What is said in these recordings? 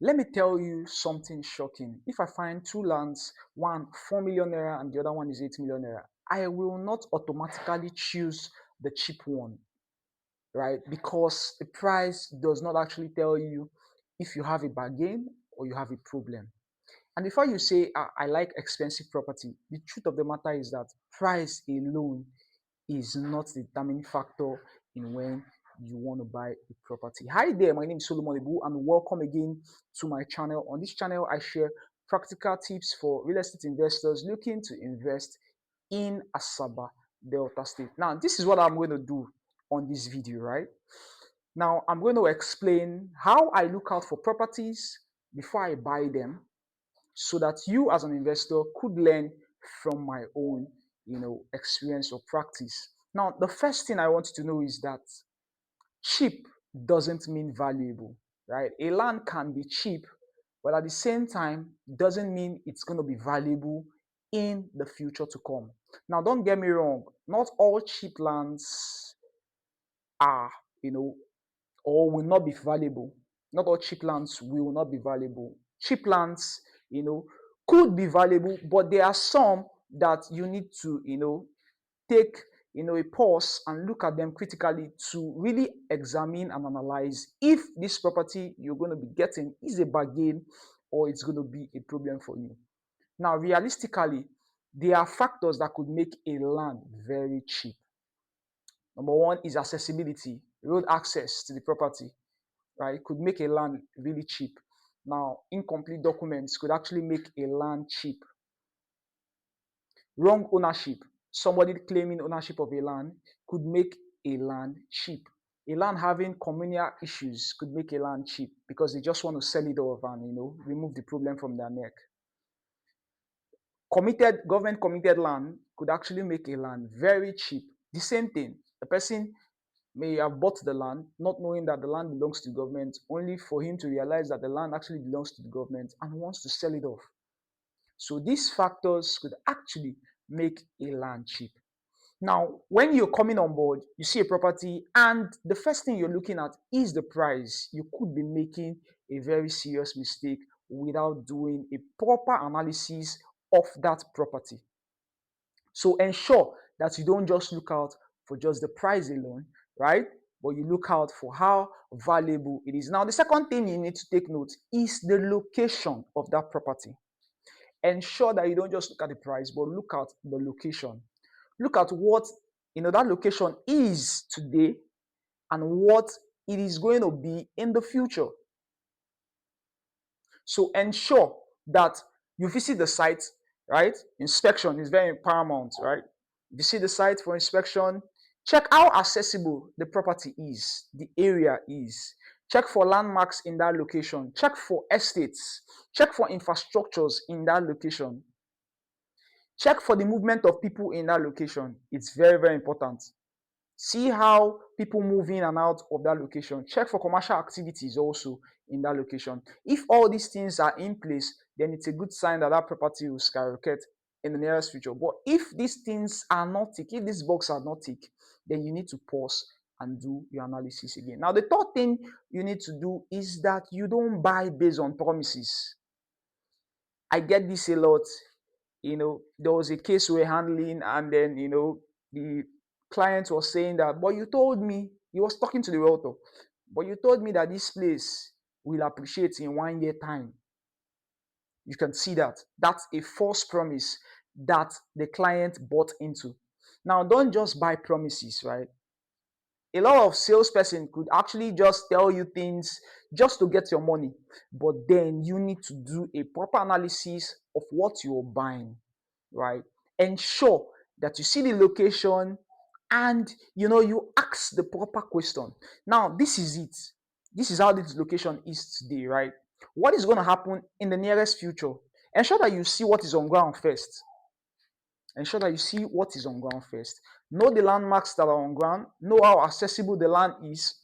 Let me tell you something shocking. If I find two lands, one 4 million naira and the other one is 8 million naira, I will not automatically choose the cheap one, right? Because the price does not actually tell you if you have a bargain or you have a problem. And before you say, I like expensive property, the truth of the matter is that price alone is not the determining factor in when you want to buy a property. Hi there, my name is Solomon Ibuhu, and welcome again to my channel. On this channel, I share practical tips for real estate investors looking to invest in Asaba, Delta State. Now, this is what I'm going to do on this video, right? Now, I'm going to explain how I look out for properties before I buy them, so that you as an investor could learn from my own experience or practice. Now, the first thing I want you to know is that cheap doesn't mean valuable, right? A land can be cheap, but at the same time doesn't mean it's going to be valuable in the future to come. Now, don't get me wrong, not all cheap lands are, or will not be valuable. Not all cheap lands will not be valuable. Cheap lands, could be valuable, but there are some that you need to, take, a pause and look at them critically to really examine and analyze if this property you're going to be getting is a bargain or it's going to be a problem for you. Now, realistically, there are factors that could make a land very cheap. Number one is accessibility, road access to the property, right? It could make a land really cheap. Now, incomplete documents could actually make a land cheap. Wrong ownership, somebody claiming ownership of a land could make a land cheap. A land having communal issues could make a land cheap because they just want to sell it off and remove the problem from their neck. Government committed land could actually make a land very cheap. The same thing, the person may have bought the land not knowing that the land belongs to the government, only for him to realize that the land actually belongs to the government and wants to sell it off. So these factors could actually make a land cheap. Now, when you're coming on board, you see a property and the first thing you're looking at is the price. You could be making a very serious mistake without doing a proper analysis of that property. So ensure that you don't just look out for just the price alone, right? But you look out for how valuable it is. Now, the second thing you need to take note is the location of that property. Ensure that you don't just look at the price, but look at the location. Look at what that location is today and what it is going to be in the future. So ensure that you visit the site, right? Inspection is very paramount, right? Visit the site for inspection. Check how accessible the property is, the area is. Check for landmarks in that location. Check for estates. Check for infrastructures in that location. Check for the movement of people in that location. It's very, very important. See how people move in and out of that location. Check for commercial activities also in that location. If all these things are in place, then it's a good sign that that property will skyrocket in the nearest future. But if these things are not tick, if these boxes are not tick, then you need to pause and do your analysis again. Now, the third thing you need to do is that you don't buy based on promises. I get this a lot. There was a case we're handling, and then the client was saying that, but you told me, he was talking to the realtor, but you told me that this place will appreciate in 1 year time. You can see that that's a false promise that the client bought into. Now, don't just buy promises, right? A lot of salesperson could actually just tell you things just to get your money, but then you need to do a proper analysis of what you're buying, right? Ensure that you see the location and you ask the proper question. Now, this is it. This is how this location is today, right? What is going to happen in the nearest future? Ensure that you see what is on ground first. Ensure that you see what is on ground first. Know the landmarks that are on ground. Know how accessible the land is,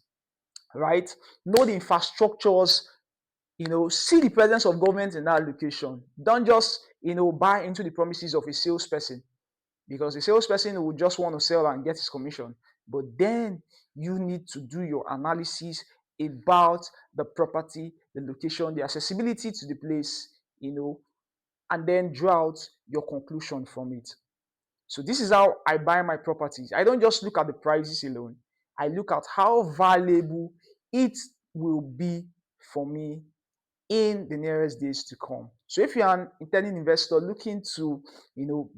right? Know the infrastructures. See the presence of government in that location. Don't just, buy into the promises of a salesperson, because the salesperson will just want to sell and get his commission. But then you need to do your analysis about the property the location, the accessibility to the place, and then draw out your conclusion from it. So this is how I buy my properties. I don't just look at the prices alone. I look at how valuable it will be for me in the nearest days to come. So if you're an intending investor looking to,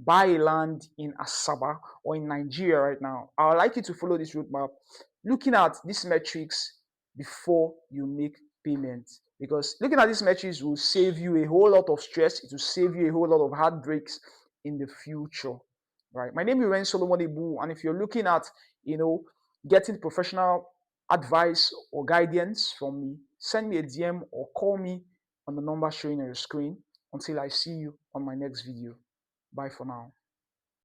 buy a land in Asaba or in Nigeria right now, I would like you to follow this roadmap, looking at these metrics before you make payments. Because looking at these metrics will save you a whole lot of stress. It will save you a whole lot of heartbreaks in the future. Right. My name is Ren Solomon Ibuhu, and if you're looking at, getting professional advice or guidance from me, send me a DM or call me on the number showing on your screen. Until I see you on my next video. Bye for now.